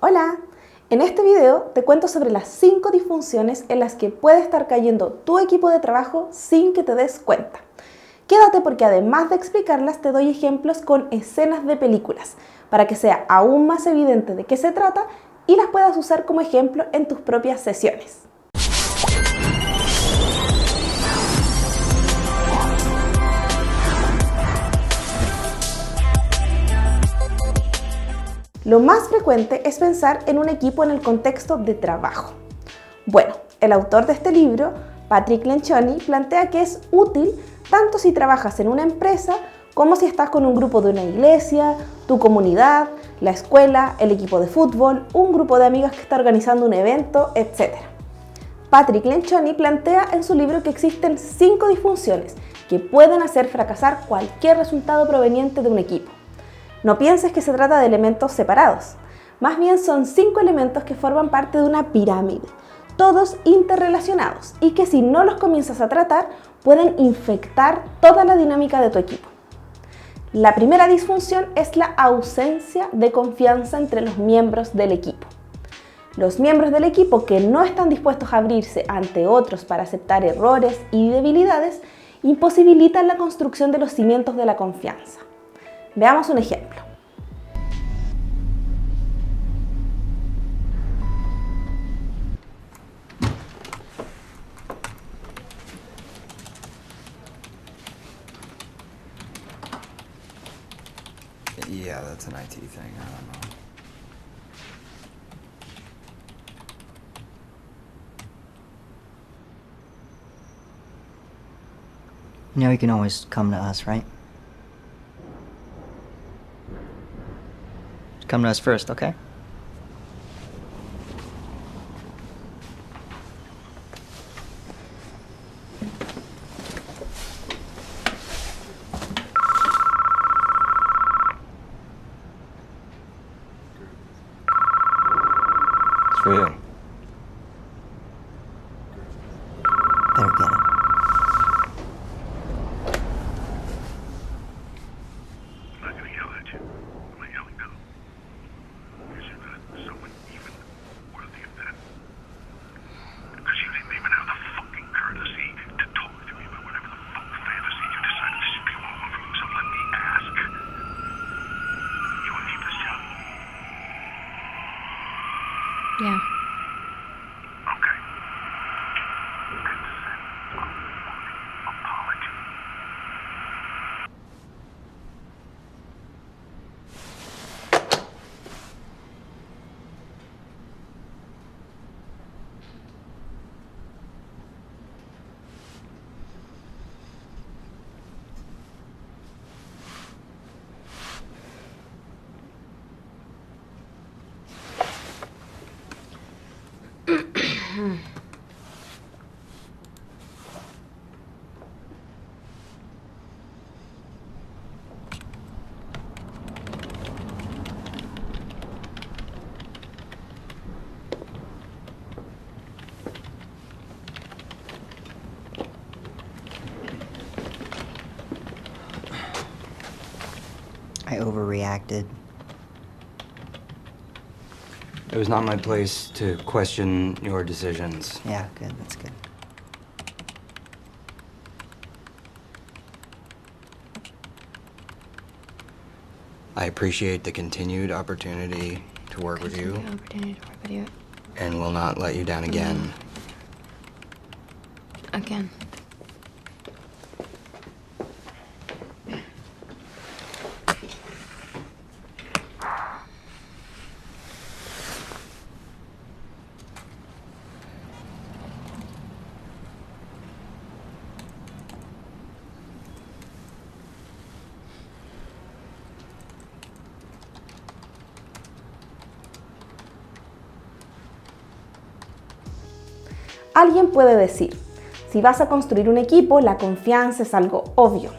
Hola, en este video te cuento sobre las 5 disfunciones en las que puede estar cayendo tu equipo de trabajo sin que te des cuenta. Quédate porque además de explicarlas te doy ejemplos con escenas de películas para que sea aún más evidente de qué se trata y las puedas usar como ejemplo en tus propias sesiones. Lo más frecuente es pensar en un equipo en el contexto de trabajo. Bueno, el autor de este libro, Patrick Lencioni, plantea que es útil tanto si trabajas en una empresa como si estás con un grupo de una iglesia, tu comunidad, la escuela, el equipo de fútbol, un grupo de amigas que está organizando un evento, etc. Patrick Lencioni plantea en su libro que existen 5 disfunciones que pueden hacer fracasar cualquier resultado proveniente de un equipo. No pienses que se trata de elementos separados, más bien son 5 elementos que forman parte de una pirámide, todos interrelacionados y que si no los comienzas a tratar pueden infectar toda la dinámica de tu equipo. La primera disfunción es la ausencia de confianza entre los miembros del equipo. Los miembros del equipo que no están dispuestos a abrirse ante otros para aceptar errores y debilidades imposibilitan la construcción de los cimientos de la confianza. Veamos un ejemplo. Yeah, that's an IT thing. I don't know. You know you can always come to us, right? Come to us first, okay? It's for you. Better get it. I'm not gonna yell at you. I'm not yelling now. Because you're not someone even worthy of that. Because you didn't even have the fucking courtesy to talk to me about whatever the fuck fantasy you decided to go off of. So let me ask. You wanna keep this job? Yeah. Okay. Consent a apology. I overreacted. It was not my place to question your decisions. Yeah, good, that's good. I appreciate the continued opportunity to work with you and will not let you down again. Again. Alguien puede decir, si vas a construir un equipo, la confianza es algo obvio.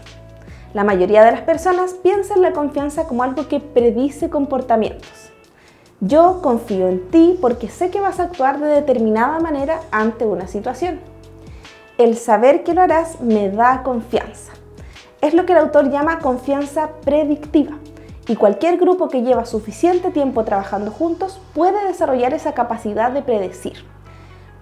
La mayoría de las personas piensan la confianza como algo que predice comportamientos. Yo confío en ti porque sé que vas a actuar de determinada manera ante una situación. El saber que lo harás me da confianza. Es lo que el autor llama confianza predictiva Y cualquier grupo que lleva suficiente tiempo trabajando juntos puede desarrollar esa capacidad de predecir.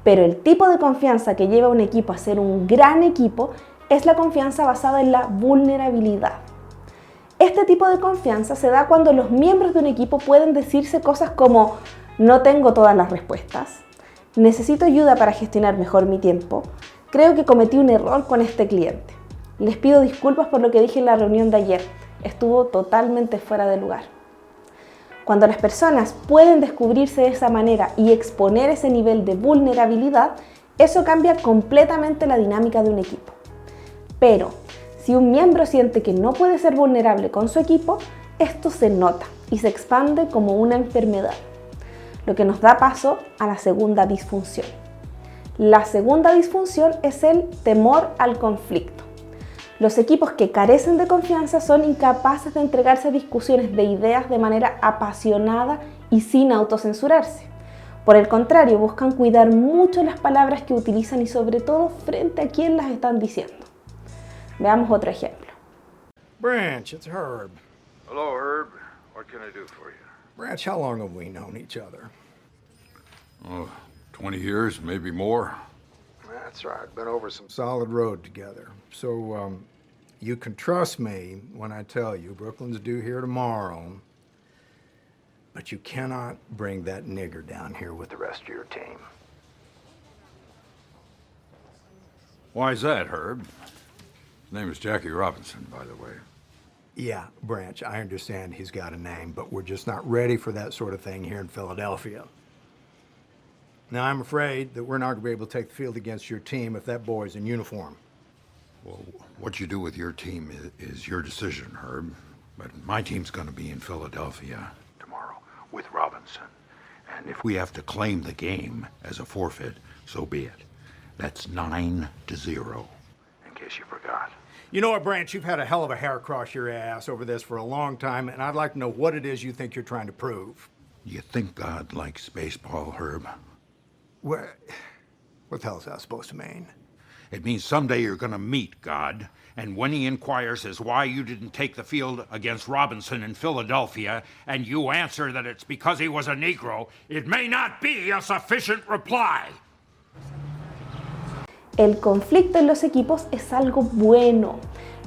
Pero el tipo de confianza que lleva a un equipo a ser un gran equipo es la confianza basada en la vulnerabilidad. Este tipo de confianza se da cuando los miembros de un equipo pueden decirse cosas como no tengo todas las respuestas, necesito ayuda para gestionar mejor mi tiempo, creo que cometí un error con este cliente, les pido disculpas por lo que dije en la reunión de ayer, estuvo totalmente fuera de lugar. Cuando las personas pueden descubrirse de esa manera y exponer ese nivel de vulnerabilidad, eso cambia completamente la dinámica de un equipo. Pero si un miembro siente que no puede ser vulnerable con su equipo, esto se nota y se expande como una enfermedad, lo que nos da paso a la segunda disfunción. La segunda disfunción es el temor al conflicto. Los equipos que carecen de confianza son incapaces de entregarse a discusiones de ideas de manera apasionada y sin autocensurarse. Por el contrario, buscan cuidar mucho las palabras que utilizan y sobre todo frente a quien las están diciendo. Veamos otro ejemplo. Branch, it's Herb. Hello, Herb. What can I do for you? Branch, how long have we known each other? Oh, 20 years, maybe more. That's right. Been over some solid road together. So, you can trust me when I tell you Brooklyn's due here tomorrow, but you cannot bring that nigger down here with the rest of your team. Why is that, Herb? His name is Jackie Robinson, by the way. Yeah, Branch, I understand he's got a name, but we're just not ready for that sort of thing here in Philadelphia. Now, I'm afraid that we're not going to be able to take the field against your team if that boy's in uniform. Well, what you do with your team is your decision, Herb. But my team's going to be in Philadelphia tomorrow with Robinson. And if we have to claim the game as a forfeit, so be it. That's 9-0, in case you forgot. You know what, Branch? You've had a hell of a hair across your ass over this for a long time, and I'd like to know what it is you think you're trying to prove. You think God likes baseball, Herb? What the hell is that supposed to mean? It means someday you're going to meet God, and when he inquires as why you didn't take the field against Robinson in Philadelphia, and you answer that it's because he was a Negro, it may not be a sufficient reply. El conflicto en los equipos es algo bueno.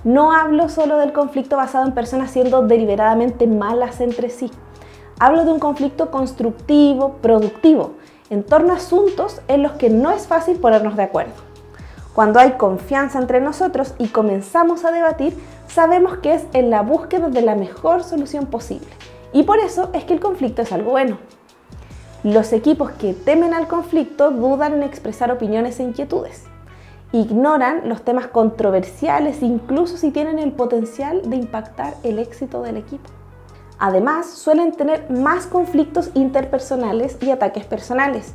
No hablo solo del conflicto basado en personas siendo deliberadamente malas entre sí. Hablo de un conflicto constructivo, productivo, en torno a asuntos en los que no es fácil ponernos de acuerdo. Cuando hay confianza entre nosotros y comenzamos a debatir, sabemos que es en la búsqueda de la mejor solución posible. Y por eso es que el conflicto es algo bueno. Los equipos que temen al conflicto dudan en expresar opiniones e inquietudes. Ignoran los temas controversiales incluso si tienen el potencial de impactar el éxito del equipo. Además, suelen tener más conflictos interpersonales y ataques personales.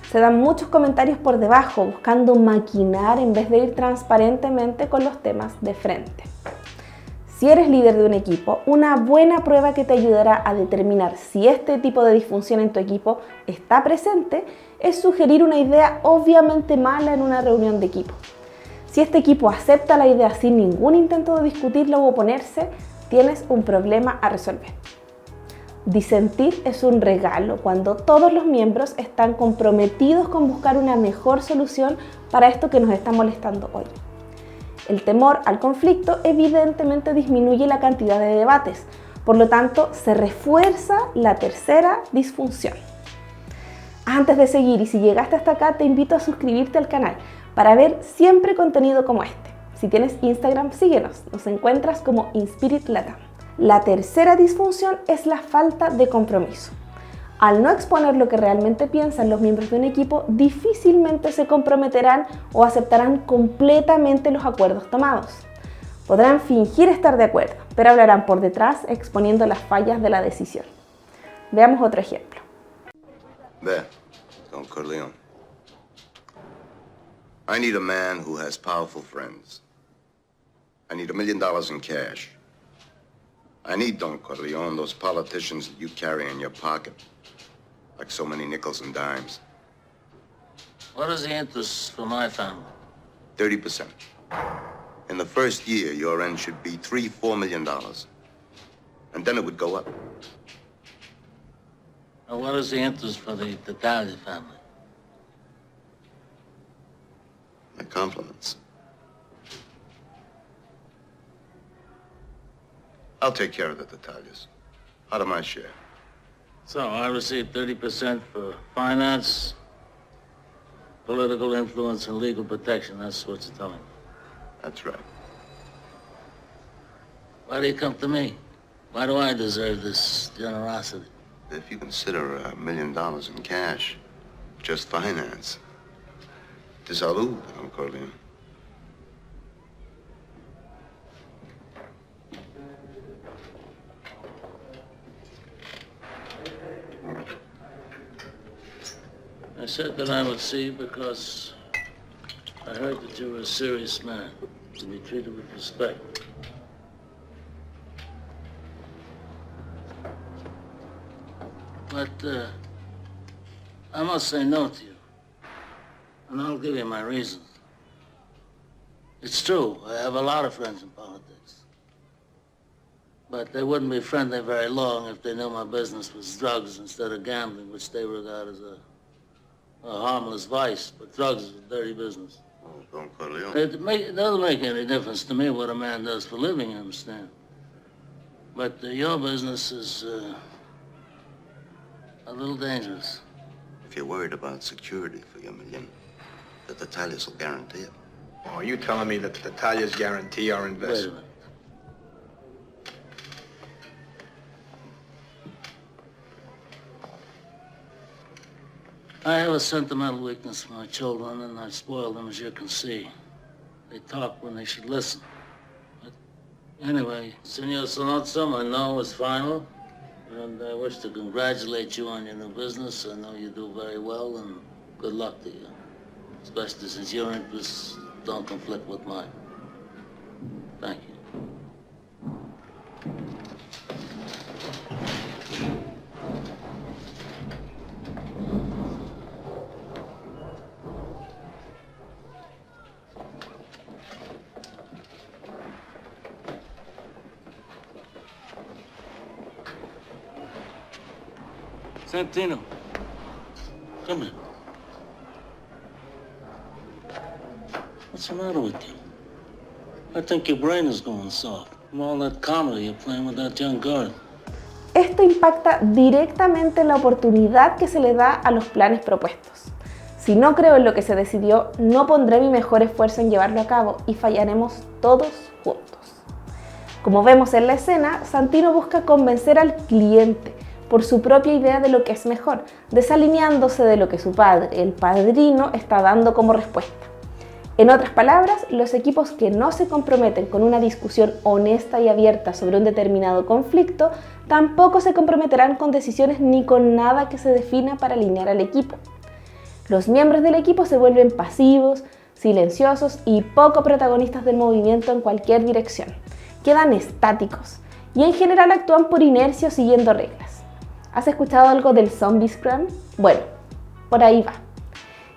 Se dan muchos comentarios por debajo, buscando maquinar en vez de ir transparentemente con los temas de frente. Si eres líder de un equipo, una buena prueba que te ayudará a determinar si este tipo de disfunción en tu equipo está presente es sugerir una idea obviamente mala en una reunión de equipo. Si este equipo acepta la idea sin ningún intento de discutirla u oponerse, tienes un problema a resolver. Disentir es un regalo cuando todos los miembros están comprometidos con buscar una mejor solución para esto que nos está molestando hoy. El temor al conflicto evidentemente disminuye la cantidad de debates, por lo tanto se refuerza la tercera disfunción. Antes de seguir, y si llegaste hasta acá, te invito a suscribirte al canal para ver siempre contenido como este. Si tienes Instagram, síguenos, nos encuentras como Inspirit Latam. La tercera disfunción es la falta de compromiso. Al no exponer lo que realmente piensan los miembros de un equipo, difícilmente se comprometerán o aceptarán completamente los acuerdos tomados. Podrán fingir estar de acuerdo, pero hablarán por detrás exponiendo las fallas de la decisión. Veamos otro ejemplo. There, Don Corleone. I need a man who has powerful friends. I need $1 million in cash. I need, Don Corleone, those politicians that you carry in your pocket, like so many nickels and dimes. What is the interest for my family? 30%. In the first year, your end should be $3-4 million. and then it would go up. Now, what is the interest for the Tattaglia family? My compliments. I'll take care of the Tattaglias. Out of my share. So I receive 30% for finance, political influence, and legal protection. That's what you're telling me. That's right. Why do you come to me? Why do I deserve this generosity? If you consider $1 million in cash, just finance, to salud, Don Corleone. I said that I would see you because I heard that you were a serious man, to be treated with respect. But I must say no to you, and I'll give you my reasons. It's true, I have a lot of friends in politics, but they wouldn't be friendly very long if they knew my business was drugs instead of gambling, which they regard as a harmless vice, but drugs is a dirty business. Oh, Don Corleone. It doesn't make any difference to me what a man does for a living, you understand? But your business is a little dangerous. If you're worried about security for your million, the Tattaglias will guarantee it. Oh, are you telling me that the Tattaglias guarantee our Wait a investment? minute. I have a sentimental weakness for my children, and I spoil them, as you can see. They talk when they should listen. But anyway, Senor Sonoza, my no is final, and I wish to congratulate you on your new business. I know you do very well, and good luck to you, especially since your interests don't conflict with mine. Thank you. Santino, come here. What's the matter with you? I think your brain is going soft from all that comedy you're playing with that young girl. Esto impacta directamente en la oportunidad que se le da a los planes propuestos. Si no creo en lo que se decidió, no pondré mi mejor esfuerzo en llevarlo a cabo y fallaremos todos juntos. Como vemos en la escena, Santino busca convencer al cliente por su propia idea de lo que es mejor, desalineándose de lo que su padre, el padrino, está dando como respuesta. En otras palabras, los equipos que no se comprometen con una discusión honesta y abierta sobre un determinado conflicto, tampoco se comprometerán con decisiones ni con nada que se defina para alinear al equipo. Los miembros del equipo se vuelven pasivos, silenciosos y poco protagonistas del movimiento en cualquier dirección. Quedan estáticos y en general actúan por inercia o siguiendo reglas. ¿Has escuchado algo del zombie scrum? Bueno, por ahí va.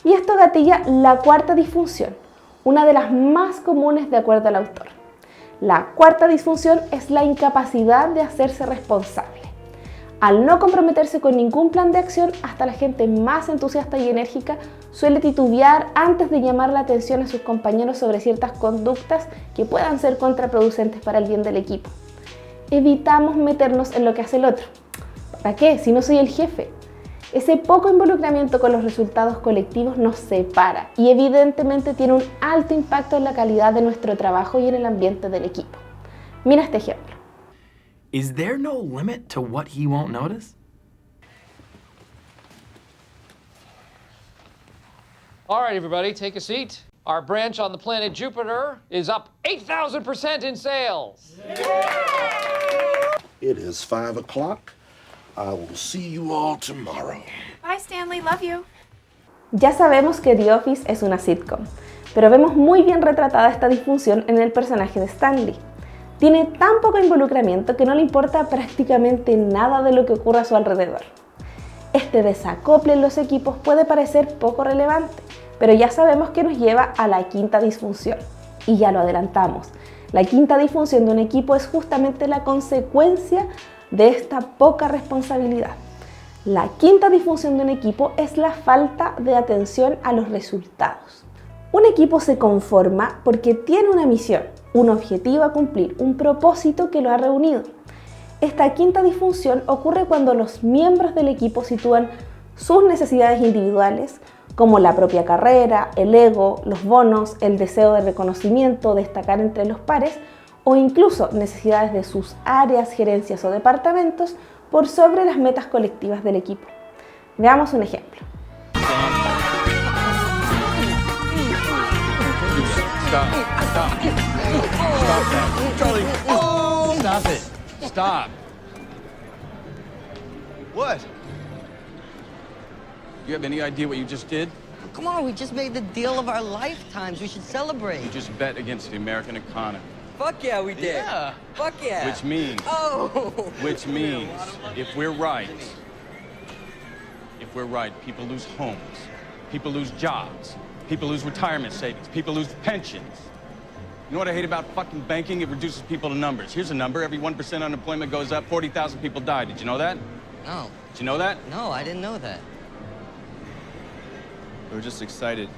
Y esto gatilla la cuarta disfunción, una de las más comunes de acuerdo al autor. La cuarta disfunción es la incapacidad de hacerse responsable. Al no comprometerse con ningún plan de acción, hasta la gente más entusiasta y enérgica suele titubear antes de llamar la atención a sus compañeros sobre ciertas conductas que puedan ser contraproducentes para el bien del equipo. Evitamos meternos en lo que hace el otro. ¿Para qué? Si no soy el jefe. Ese poco involucramiento con los resultados colectivos nos separa y evidentemente tiene un alto impacto en la calidad de nuestro trabajo y en el ambiente del equipo. Mira este ejemplo. Is there no limit to what he won't notice? All right, everybody, take a seat. Our branch on the planet Jupiter is up 8,000% in sales. It is 5 o'clock. I will see you all tomorrow. Bye, Stanley. Love you. Ya sabemos que The Office es una sitcom, pero vemos muy bien retratada esta disfunción en el personaje de Stanley. Tiene tan poco involucramiento que no le importa prácticamente nada de lo que ocurre a su alrededor. Este desacople en los equipos puede parecer poco relevante, pero ya sabemos que nos lleva a la quinta disfunción. Y ya lo adelantamos. La quinta disfunción de un equipo es justamente la consecuencia de esta poca responsabilidad. La quinta disfunción de un equipo es la falta de atención a los resultados. Un equipo se conforma porque tiene una misión, un objetivo a cumplir, un propósito que lo ha reunido. Esta quinta disfunción ocurre cuando los miembros del equipo sitúan sus necesidades individuales, como la propia carrera, el ego, los bonos, el deseo de reconocimiento, destacar entre los pares, o incluso necesidades de sus áreas, gerencias o departamentos por sobre las metas colectivas del equipo. Veamos un ejemplo. Stop it. Stop. What? You have any idea what you just did? Come on, we just made the deal of our lifetimes. We should celebrate. You just bet against the American economy. Fuck yeah, we did. Yeah. Fuck yeah. Which means, if we're right, people lose homes, people lose jobs, people lose retirement savings, people lose pensions. You know what I hate about fucking banking? It reduces people to numbers. Here's a number. Every 1% unemployment goes up, 40,000 people die. Did you know that? No. Did you know that? No, I didn't know that. We were just excited.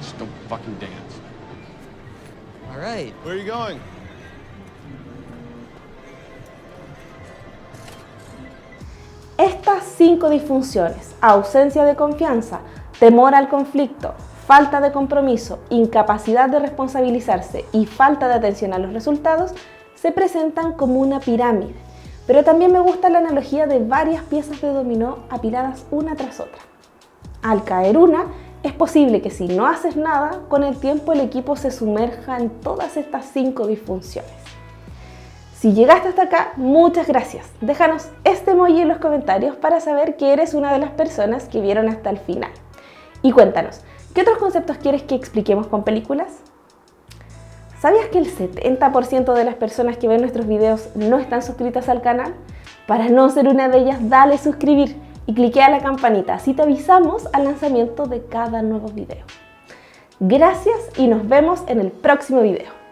Just don't fucking dance. All right. Where are you going? Estas 5 disfunciones, ausencia de confianza, temor al conflicto, falta de compromiso, incapacidad de responsabilizarse y falta de atención a los resultados, se presentan como una pirámide. Pero también me gusta la analogía de varias piezas de dominó apiladas una tras otra. Al caer una, es posible que si no haces nada, con el tiempo el equipo se sumerja en todas estas 5 disfunciones. Si llegaste hasta acá, muchas gracias. Déjanos este emoji en los comentarios para saber que eres una de las personas que vieron hasta el final. Y cuéntanos, ¿qué otros conceptos quieres que expliquemos con películas? ¿Sabías que el 70% de las personas que ven nuestros videos no están suscritas al canal? Para no ser una de ellas, dale suscribir y cliquea la campanita, así te avisamos al lanzamiento de cada nuevo video. Gracias y nos vemos en el próximo video.